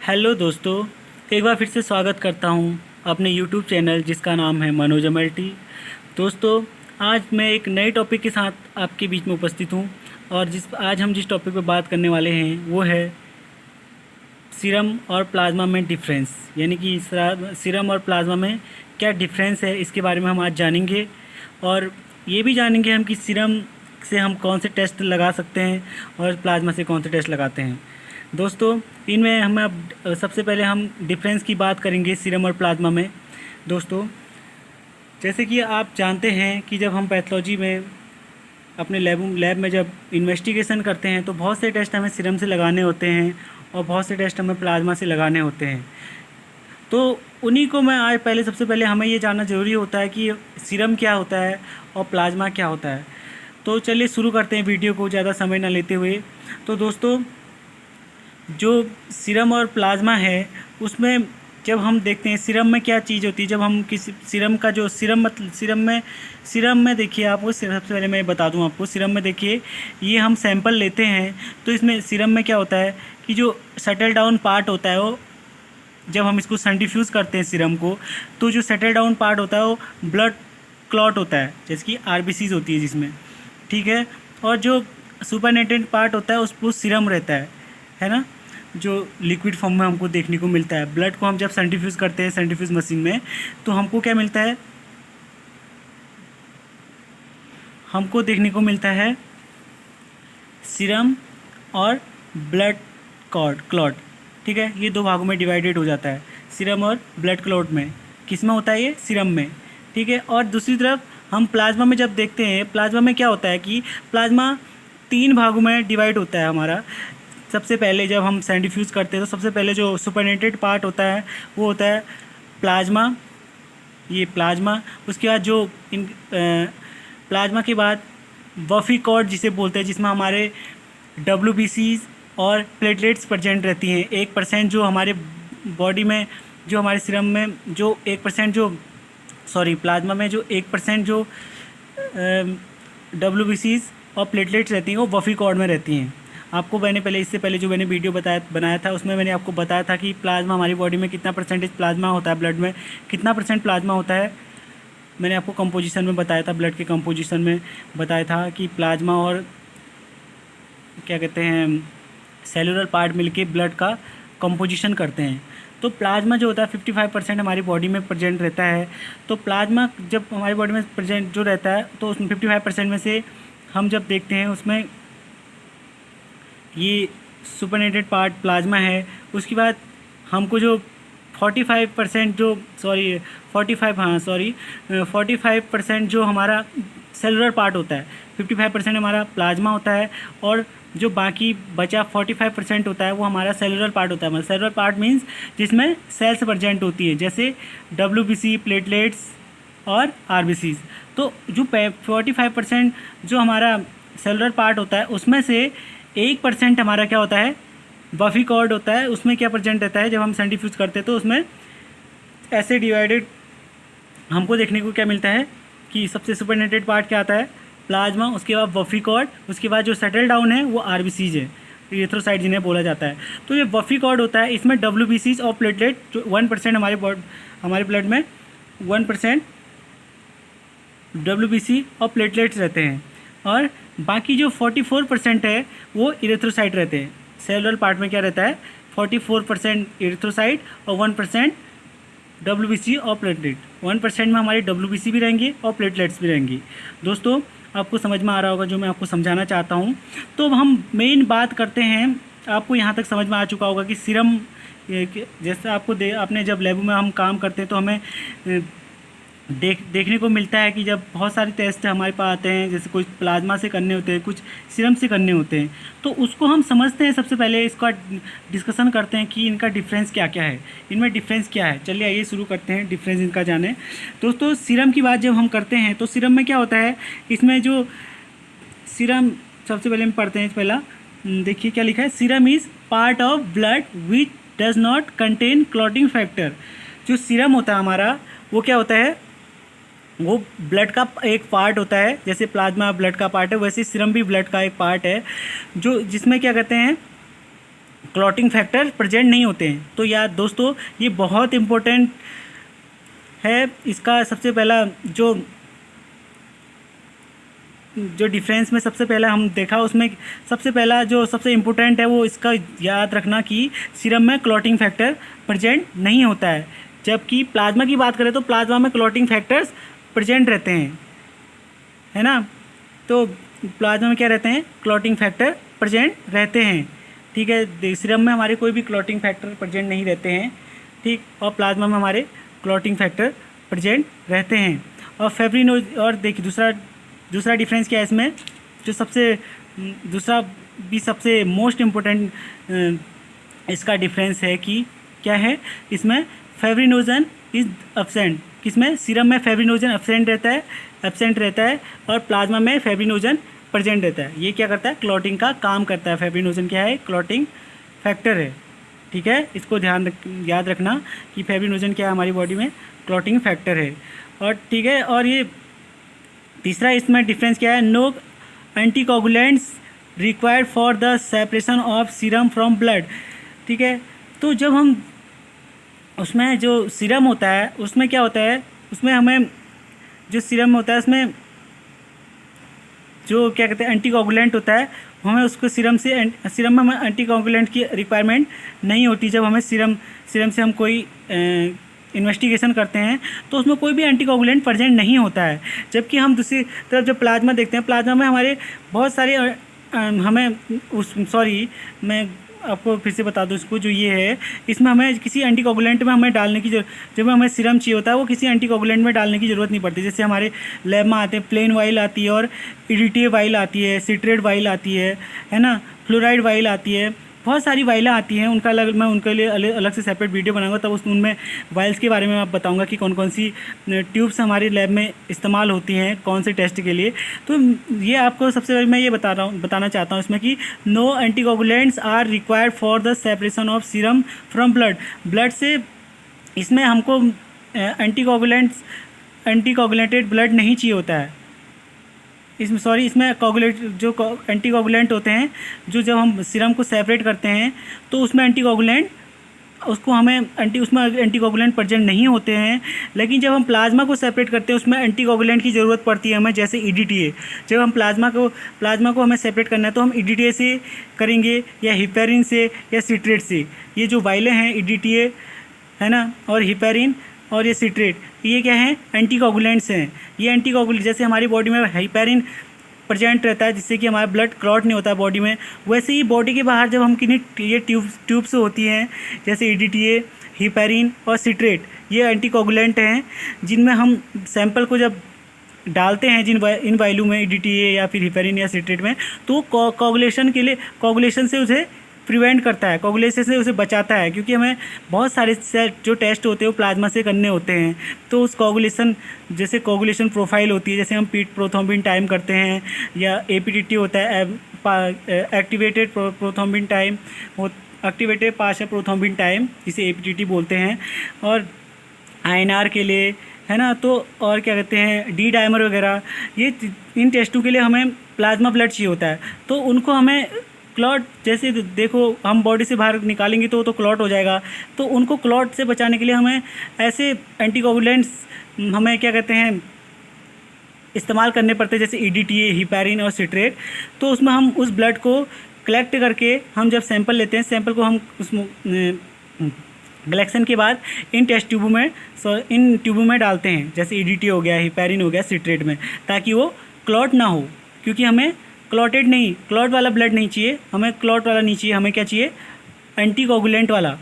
Hello दोस्तों, एक बार फिर से स्वागत करता हूं अपने यूट्यूब चैनल जिसका नाम है मनोज मल्टी। दोस्तों, आज मैं एक नए टॉपिक के साथ आपके बीच में उपस्थित हूं और आज हम जिस टॉपिक पर बात करने वाले हैं वो है सीरम और प्लाज्मा में डिफरेंस, यानी कि सीरम और प्लाज्मा में क्या डिफरेंस है, इसके बारे में हम आज जानेंगे। और ये भी जानेंगे हम कि सीरम से हम कौन से टेस्ट लगा सकते हैं और प्लाज्मा से कौन से टेस्ट लगाते हैं। दोस्तों, इनमें हम अब सबसे पहले हम डिफरेंस की बात करेंगे सीरम और प्लाज्मा में। दोस्तों, जैसे कि आप जानते हैं कि जब हम पैथोलॉजी में अपने लैब में जब इन्वेस्टिगेशन करते हैं तो बहुत से टेस्ट हमें सीरम से लगाने होते हैं और बहुत से टेस्ट हमें प्लाज्मा से लगाने होते हैं। तो उन्हीं को मैं आज सबसे पहले हमें ये जानना ज़रूरी होता है कि सीरम क्या होता है और प्लाज्मा क्या होता है। तो चलिए शुरू करते हैं वीडियो को ज़्यादा समय ना लेते हुए। तो दोस्तों, जो सीरम और प्लाज्मा है उसमें जब हम देखते हैं सीरम में क्या चीज़ होती है, जब हम किसी सीरम का जो सीरम में देखिए, आपको सबसे पहले मैं बता दूं आपको, सीरम में देखिए ये हम सैंपल लेते हैं तो इसमें सीरम में क्या होता है कि जो सेटल डाउन पार्ट होता है वो जब हम इसको सेंट्रीफ्यूज करते हैं सीरम को, तो जो सेटल डाउन पार्ट होता है वो ब्लड क्लॉट होता है, जैसे कि आरबीसीज होती है जिसमें, ठीक है। और जो सुपरनेटेंट पार्ट होता है उस सीरम रहता है ना, जो लिक्विड फॉर्म में हमको देखने को मिलता है। ब्लड को हम जब सेंट्रीफ्यूज करते हैं सेंट्रीफ्यूज मशीन में तो हमको क्या मिलता है, हमको देखने को मिलता है सीरम और ब्लड क्लॉट, ठीक है। ये दो भागों में डिवाइडेड हो जाता है, सीरम और ब्लड क्लॉट में। किस में होता है ये? सीरम में, ठीक है। और दूसरी तरफ हम प्लाज्मा में जब देखते हैं, प्लाज्मा में क्या होता है कि प्लाज्मा 3 भागों में डिवाइड होता है हमारा। सबसे पहले जब हम सेंट्रीफ्यूज करते हैं तो सबसे पहले जो सुपरनेटेड पार्ट होता है वो होता है प्लाज्मा, ये प्लाज्मा। उसके बाद जो प्लाज्मा के बाद बफी कॉर्ड जिसे बोलते हैं, जिसमें हमारे WBCs और प्लेटलेट्स प्रेजेंट रहती हैं। 1% जो हमारे बॉडी में, जो हमारे सीरम में जो 1% प्लाज्मा में जो 1% जो WBCs और प्लेटलेट्स रहती हैं वो बफी कॉर्ड में रहती हैं। आपको मैंने इससे पहले जो मैंने वीडियो बनाया था उसमें मैंने आपको बताया था कि प्लाज्मा हमारी बॉडी में कितना परसेंटेज प्लाज्मा होता है, ब्लड में कितना % प्लाज्मा होता है। मैंने आपको कंपोजिशन में बताया था, ब्लड के कंपोजिशन में बताया था कि प्लाज्मा और क्या कहते हैं सेलुलर पार्ट मिलके ब्लड का कंपोजिशन करते हैं। तो प्लाज्मा जो होता है 55% हमारी बॉडी में प्रेजेंट रहता है। तो प्लाज्मा जब हमारी बॉडी में प्रेजेंट जो रहता है तो उसमें 55% में से हम जब देखते हैं उसमें ये सुपरनेटेड पार्ट प्लाज्मा है। उसके बाद हमको जो 45% जो हमारा सेलुलर पार्ट होता है, 55% हमारा प्लाज्मा होता है और जो बाकी बचा 45% होता है वो हमारा सेलुलर पार्ट होता है। सेलुलर पार्ट मीन्स जिसमें सेल्स प्रेजेंट होती है, जैसे WBC, प्लेटलेट्स और RBCs। तो जो 45% जो हमारा सेलुलर पार्ट होता है उसमें से 1% हमारा क्या होता है, बफी कॉर्ड होता है। उसमें क्या प्रेजेंट रहता है, जब हम सेंट्रीफ्यूज करते हैं तो उसमें ऐसे डिवाइडेड हमको देखने को क्या मिलता है कि सबसे सुपरनेटेड पार्ट क्या आता है, प्लाज्मा, उसके बाद बफी कॉर्ड, उसके बाद जो सेटल डाउन है वो RBCs है, एरिथ्रोसाइट जिन्हें बोला जाता है। तो ये बफी कॉर्ड होता है, इसमें WBCs और प्लेटलेट जो 1% हमारे ब्लड में 1% WBC और प्लेटलेट्स रहते हैं और बाकी जो 44% है वो इरेथ्रोसाइट रहते हैं। सेलुलर पार्ट में क्या रहता है, 44% इरेथ्रोसाइट और 1% WBC और प्लेटलेट। 1% में हमारे WBC भी रहेंगे और प्लेटलेट्स भी रहेंगी। दोस्तों, आपको समझ में आ रहा होगा जो मैं आपको समझाना चाहता हूँ। तो हम मेन बात करते हैं, आपको यहाँ तक समझ में आ चुका होगा कि सीरम, जैसे आपने जब लैब में हम काम करते हैं तो हमें देखने को मिलता है कि जब बहुत सारे टेस्ट हमारे पास आते हैं, जैसे कुछ प्लाज्मा से करने होते हैं, कुछ सीरम से करने होते हैं, तो उसको हम समझते हैं। सबसे पहले इसका डिस्कशन करते हैं कि इनका डिफरेंस क्या क्या है, इनमें डिफरेंस क्या है। चलिए आइए शुरू करते हैं डिफरेंस इनका जाने। दोस्तों, सीरम की बात जब हम करते हैं तो सीरम में क्या होता है, इसमें जो सीरम सबसे पहले हम पढ़ते हैं, पहला देखिए क्या लिखा है, serum is part of blood which does not contain clotting factor. जो सीरम होता है हमारा वो क्या होता है, वो ब्लड का एक पार्ट होता है। जैसे प्लाज्मा ब्लड का पार्ट है, वैसे सीरम भी ब्लड का एक पार्ट है, जो जिसमें क्या कहते हैं क्लॉटिंग फैक्टर प्रेजेंट नहीं होते हैं। तो यार दोस्तों ये बहुत इम्पोर्टेंट है। इसका सबसे पहला जो डिफरेंस में सबसे पहला हम देखा, उसमें सबसे पहला जो सबसे इम्पोर्टेंट है वो इसका याद रखना कि सीरम में क्लॉटिंग फैक्टर प्रेजेंट नहीं होता है। जबकि प्लाज्मा की बात करें तो प्लाज्मा में क्लॉटिंग फैक्टर्स प्रेजेंट रहते हैं, है ना। तो प्लाज्मा में क्या रहते हैं, क्लॉटिंग फैक्टर प्रेजेंट रहते हैं, ठीक है। सीरम में हमारे कोई भी क्लॉटिंग फैक्टर प्रेजेंट नहीं रहते हैं, ठीक। और प्लाज्मा में हमारे क्लॉटिंग फैक्टर प्रेजेंट रहते हैं। और फेब्रिनोज, और देखिए दूसरा डिफरेंस क्या है इसमें, जो दूसरा भी सबसे मोस्ट इम्पोर्टेंट इसका डिफरेंस है कि क्या है, इसमें फेब्रिनोजन इज एब्सेंट। किसमें, सीरम में फेब्रिनोजन एब्सेंट रहता है और प्लाज्मा में फेब्रिनोजन प्रेजेंट रहता है। ये क्या करता है, क्लॉटिंग का काम करता है। फेब्रिनोजन क्या है, क्लॉटिंग फैक्टर है, ठीक है। इसको याद रखना कि फेब्रिनोजन क्या है हमारी बॉडी में, क्लॉटिंग फैक्टर है। और ठीक है, और ये तीसरा इसमें डिफरेंस क्या है, no anticoagulants required for the separation of serum from blood, ठीक है। तो जब हम उसमें जो सीरम होता है उसमें क्या होता है, उसमें हमें जो सीरम होता है उसमें जो क्या कहते हैं एंटीकोगुलेंट होता है, हमें उसको सीरम में हमें एंटीकोगुलेंट की रिक्वायरमेंट नहीं होती। जब हमें सीरम से हम कोई इन्वेस्टिगेशन करते हैं तो उसमें कोई भी एंटीकोगुलेंट प्रेजेंट नहीं होता है। जबकि हम दूसरी तरफ जब प्लाज्मा देखते हैं, प्लाज्मा में हमारे बहुत सारे मैं आपको फिर से बता दूं इसको, जो ये है इसमें हमें किसी एंटीकोगुलेंट में हमें डालने की जब हमें सीरम चाहिए होता है वो किसी एंटीकोगुलेंट में डालने की ज़रूरत नहीं पड़ती। जैसे हमारे लैब में आते हैं, प्लेन वाइल आती है और EDTA वाइल आती है, सिट्रेट वाइल आती है ना, फ्लोराइड वाइल आती है, बहुत सारी वाइलें आती हैं। मैं उनके लिए अलग से सेपरेट वीडियो बनाऊंगा, तब उनमें वाइल्स के बारे में मैं बताऊंगा कि कौन कौन सी ट्यूब्स हमारे लैब में इस्तेमाल होती हैं, कौन से टेस्ट के लिए। तो ये आपको सबसे पहले मैं ये बताना चाहता हूँ इसमें कि no anticoagulants are required for the separation of serum from blood से इसमें हमको एंटीकोगुलेटेड ब्लड नहीं चाहिए होता है। इसमें एंटीकोगुलेंट होते हैं जो जब हम सीरम को सेपरेट करते हैं तो उसमें उसमें एंटीकोगुलेंट प्रेजेंट नहीं होते हैं। लेकिन जब हम प्लाज्मा को सेपरेट करते हैं उसमें एंटीकोगुलेंट की ज़रूरत पड़ती है हमें, जैसे EDTA। जब हम प्लाज्मा को हमें सेपरेट करना है तो हम EDTA से करेंगे या हिपेरिन से या सिट्रेट से। ये जो वाइलें हैं EDTA है ना, और हिपेरिन और ये सिट्रेट, ये क्या हैं, एंटीकोगुलेंट्स हैं। ये एंटीकोगुलेंट जैसे हमारी बॉडी में हिपेरिन प्रेजेंट रहता है जिससे कि हमारा ब्लड क्लॉट नहीं होता बॉडी में, वैसे ही बॉडी के बाहर जब हम ये ट्यूब्स होती हैं जैसे EDTA, हिपेरिन और सिट्रेट, ये एंटीकोगुलेंट हैं जिनमें हम सैंपल को जब डालते हैं इन वाइलों में EDTA या फिर हिपेरिन या सिट्रेट में, तो कोगुलेशन से उसे प्रिवेंट करता है, कोगुलेशन से उसे बचाता है। क्योंकि हमें बहुत सारे जो टेस्ट होते हैं वो प्लाज्मा से करने होते हैं, तो उस जैसे कोगुलेशन प्रोफाइल होती है, जैसे हम पीट प्रोथ्रोम्बिन टाइम करते हैं या APTT होता है, activated prothrombin time, activated partial prothrombin time जिसे APTT बोलते हैं, और INR के लिए, है ना। तो और क्या कहते हैं D डायमर वगैरह, ये इन टेस्टों के लिए हमें प्लाज्मा ब्लड चाहिए होता है। तो उनको हमें क्लॉट, जैसे देखो हम बॉडी से बाहर निकालेंगे तो क्लॉट हो जाएगा, तो उनको क्लॉट से बचाने के लिए हमें ऐसे एंटीकोगुलेंट्स हमें क्या कहते हैं इस्तेमाल करने पड़ते हैं, जैसे EDTA, हिपेरिन और सिट्रेट। तो उसमें हम उस ब्लड को कलेक्ट करके हम जब सैंपल लेते हैं, सैंपल को हम उसमें कलेक्शन के बाद इन ट्यूबों में डालते हैं, जैसे EDTA हो गया, हिपेरिन हो गया, सिट्रेट में, ताकि वो क्लॉट ना हो। क्योंकि हमें क्लॉट वाला ब्लड नहीं चाहिए, हमें क्लॉट वाला नहीं चाहिए, हमें क्या चाहिए, एंटीकोगुलेंट वाला,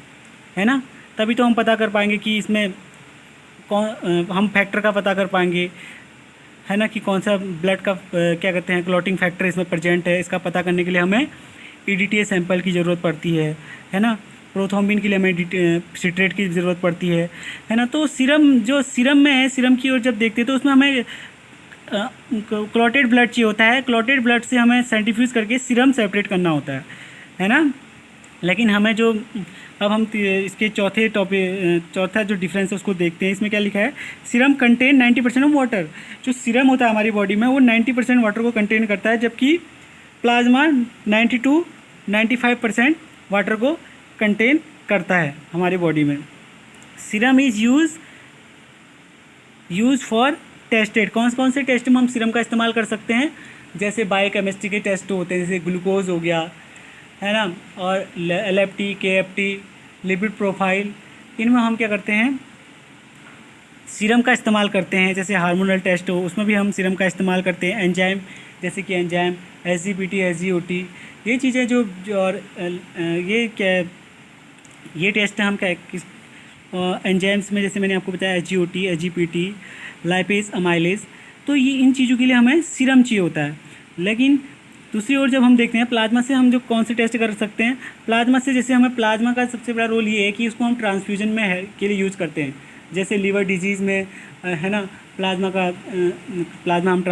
है ना। तभी तो हम पता कर पाएंगे कि इसमें हम फैक्टर का पता कर पाएंगे, है ना, कि कौन सा ब्लड का क्या कहते हैं क्लॉटिंग फैक्टर इसमें प्रेजेंट है। इसका पता करने के लिए हमें EDTA सैंपल की ज़रूरत पड़ती है ना। प्रोथ्रोम्बिन के लिए हमें सिट्रेट की ज़रूरत पड़ती है ना। तो सीरम में है, सीरम की ओर जब देखते हैं तो उसमें हमें क्लॉटेड ब्लड चाहिए होता है। क्लॉटेड ब्लड से हमें सेंट्रीफ्यूज करके सीरम सेपरेट करना होता है ना। लेकिन हमें अब हम इसके चौथा जो डिफरेंस है उसको देखते हैं। इसमें क्या लिखा है, सीरम कंटेन 90% ऑफ वाटर। जो सीरम होता है हमारी बॉडी में वो 90% वाटर को कंटेन करता है, जबकि प्लाज्मा 92-95% वाटर को कंटेन करता है हमारी बॉडी में। Serum is use for tested, कौन से टेस्ट में हम सीरम का इस्तेमाल कर सकते हैं, जैसे बायोकेमिस्ट्री के टेस्ट होते हैं, जैसे ग्लूकोज हो गया, है ना, और LFT, KFT, लिपिड प्रोफाइल, इनमें हम क्या करते हैं, सीरम का इस्तेमाल करते हैं। जैसे हार्मोनल टेस्ट हो, उसमें भी हम सीरम का इस्तेमाल करते हैं। एंजाइम, जैसे कि एंजाइम SGPT, SGOT, ये चीज़ें और ये क्या, ये टेस्ट हम क्या किस एंजाइम्स में, जैसे मैंने आपको बताया SGOT, SGPT, लाइपेज, अमाइलेज, तो ये इन चीज़ों के लिए हमें सीरम चाहिए होता है। लेकिन दूसरी ओर जब हम देखते हैं प्लाज्मा से हम जो कौन से टेस्ट कर सकते हैं, प्लाज्मा से जैसे हमें प्लाज्मा का सबसे बड़ा रोल ये है कि इसको हम ट्रांसफ्यूजन में के लिए यूज़ करते हैं। जैसे लीवर डिजीज़ में, है ना, प्लाज्मा हम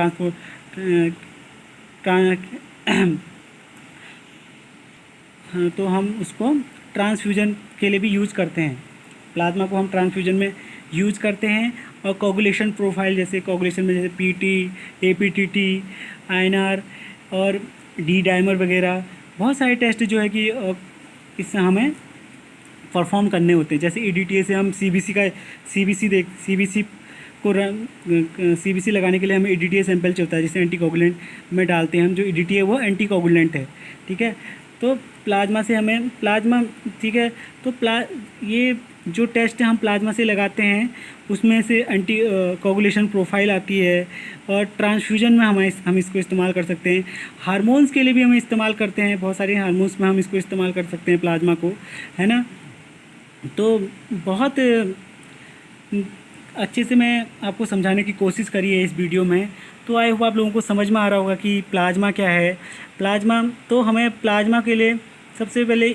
तो हम उसको ट्रांसफ्यूजन के लिए भी यूज़ करते हैं। प्लाज्मा को हम ट्रांसफ्यूजन में यूज़ करते हैं। और कोगुलेशन प्रोफाइल, जैसे कोगुलेशन में जैसे PT, APTT, INR और D डाइमर वगैरह, बहुत सारे टेस्ट जो है कि इससे हमें परफॉर्म करने होते हैं। जैसे EDTA से हम CBC लगाने के लिए हमें EDTA सैंपल चाहिए होता है, जिसे एंटीकोगुलेंट में डालते हैं हम। जो EDTA वो एंटीकोगुलेंट है, ठीक है। तो प्लाज्मा से हमें ठीक है, तो ये जो टेस्ट हम प्लाज्मा से लगाते हैं उसमें से एंटी कोगुलेशन प्रोफाइल आती है। और ट्रांसफ्यूजन में हम इसको इस्तेमाल कर सकते हैं। हार्मोन्स के लिए भी हम इस्तेमाल करते हैं, बहुत सारे हार्मोन्स में हम इसको इस्तेमाल कर सकते हैं प्लाज्मा को, है ना। तो बहुत अच्छे से मैं आपको समझाने की कोशिश करी है इस वीडियो में। तो आई होप आप लोगों को समझ में आ रहा होगा कि प्लाज्मा क्या है। प्लाज्मा, तो हमें प्लाज्मा के लिए सबसे पहले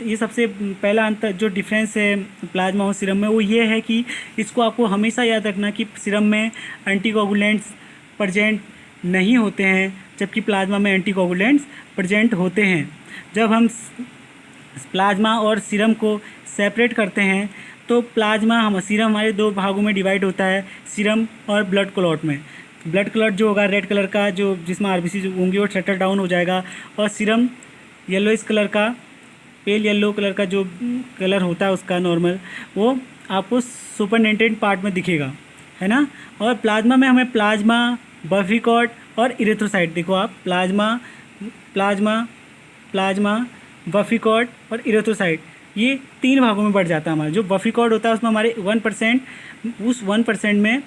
ये सबसे पहला अंतर जो डिफरेंस है प्लाज्मा और सीरम में, वो ये है कि इसको आपको हमेशा याद रखना कि सीरम में एंटीकोगुलेंट्स प्रेजेंट नहीं होते हैं, जबकि प्लाज्मा में एंटीकोगुलेंट्स प्रेजेंट होते हैं। जब हम प्लाज्मा और सीरम को सेपरेट करते हैं तो सीरम हमारे दो भागों में डिवाइड होता है, सीरम और ब्लड क्लॉट में। ब्लड क्लॉट जो होगा रेड कलर का, जो जिसमें RBC जो होंगी वो शटर डाउन हो जाएगा, और सीरम येलोइश कलर का, पेल येलो कलर का जो कलर होता है उसका नॉर्मल, वो आपको सुपरनेटेंट पार्ट में दिखेगा, है ना। और प्लाज्मा में हमें प्लाज्मा, बफिकॉट और इरेथ्रोसाइट, देखो आप प्लाज्मा, बफिकॉट और इरेथ्रोसाइट, ये 3 भागों में बढ़ जाता है हमारा। जो बफिकॉट होता है उसमें हमारे 1%, उस 1% में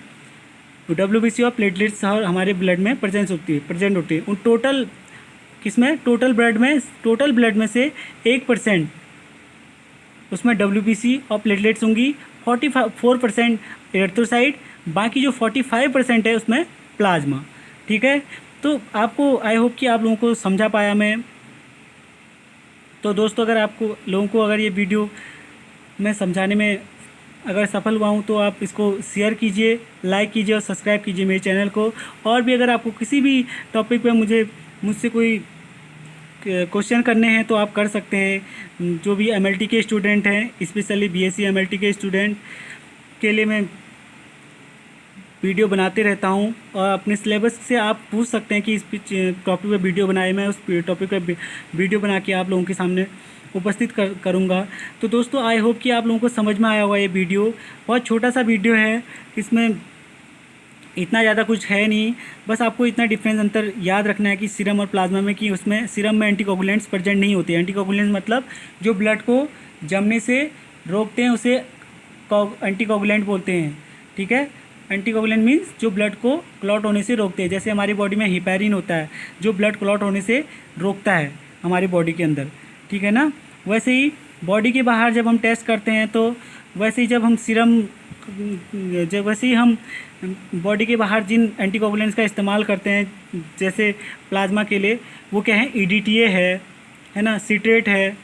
WBC और प्लेटलेट्स और हमारे ब्लड में प्रेजेंट होती है। उन टोटल ब्लड में से 1% उसमें WBC और प्लेटलेट्स होंगी, 44% इरेथ्रोसाइट, बाकी जो 45% है उसमें प्लाज्मा, ठीक है। तो आपको आई होप कि आप लोगों को समझा पाया मैं। तो दोस्तों, अगर अगर ये वीडियो मैं समझाने में अगर सफल हुआ हूँ तो आप इसको शेयर कीजिए, लाइक कीजिए और सब्सक्राइब कीजिए मेरे चैनल को। और भी अगर आपको किसी भी टॉपिक पे मुझसे कोई क्वेश्चन करने हैं तो आप कर सकते हैं। जो भी MLT के स्टूडेंट हैं, स्पेशली BSc MLT के स्टूडेंट के लिए मैं वीडियो बनाते रहता हूं, और अपने सिलेबस से आप पूछ सकते हैं कि इस टॉपिक पे वीडियो बनाए। मैं उस टॉपिक पे वीडियो बना के आप लोगों के सामने उपस्थित करूंगा। तो दोस्तों, आई होप कि आप लोगों को समझ में आया होगा। ये वीडियो बहुत छोटा सा वीडियो है, इसमें इतना ज़्यादा कुछ है नहीं, बस आपको इतना डिफरेंस अंतर याद रखना है कि सीरम और प्लाज्मा में, कि उसमें सीरम में एंटीकोगुलेंट्स प्रेजेंट नहीं होते। एंटीकोगुलेंट्स मतलब जो ब्लड को जमने से रोकते हैं उसे एंटीकोगुलेंट बोलते हैं, ठीक है। एंटीकोगुलेंट मीन्स जो ब्लड को क्लॉट होने से रोकते हैं। जैसे हमारी बॉडी में हिपैरिन होता है जो ब्लड क्लॉट होने से रोकता है हमारी बॉडी के अंदर, ठीक है ना। वैसे ही बॉडी के बाहर जब हम टेस्ट करते हैं तो वैसे ही हम बॉडी के बाहर जिन एंटीकोगुलेंट्स का इस्तेमाल करते हैं, जैसे प्लाज्मा के लिए वो क्या है, EDTA है ना, सिट्रेट है,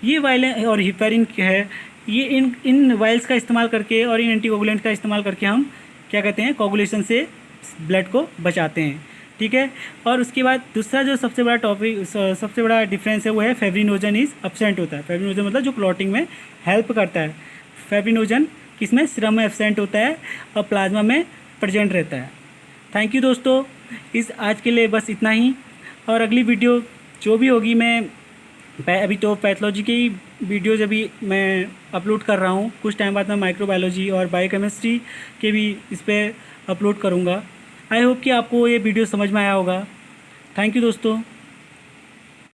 ये वाइल और हिपैरिन है। ये इन वाइल्स का इस्तेमाल करके और इन एंटीकोगुलेंट्स का इस्तेमाल करके हम क्या कहते हैं, कोगुलेशन से ब्लड को बचाते हैं, ठीक है। और उसके बाद दूसरा जो सबसे बड़ा डिफरेंस है वो है फेब्रिनोजन इज एब्सेंट होता है। फेब्रिनोजन मतलब जो क्लॉटिंग में हेल्प करता है। फेब्रिनोजन किसमें, सीरम में एब्सेंट होता है और प्लाज्मा में प्रेजेंट रहता है। थैंक यू दोस्तों, आज के लिए बस इतना ही। और अगली वीडियो जो भी होगी मैं अभी तो पैथोलॉजी की वीडियोज़ अभी मैं अपलोड कर रहा हूँ। कुछ टाइम बाद मैं माइक्रोबायोलॉजी और बायोकेमिस्ट्री के भी इस पर अपलोड करूँगा। आई होप कि आपको ये वीडियो समझ में आया होगा। थैंक यू दोस्तों।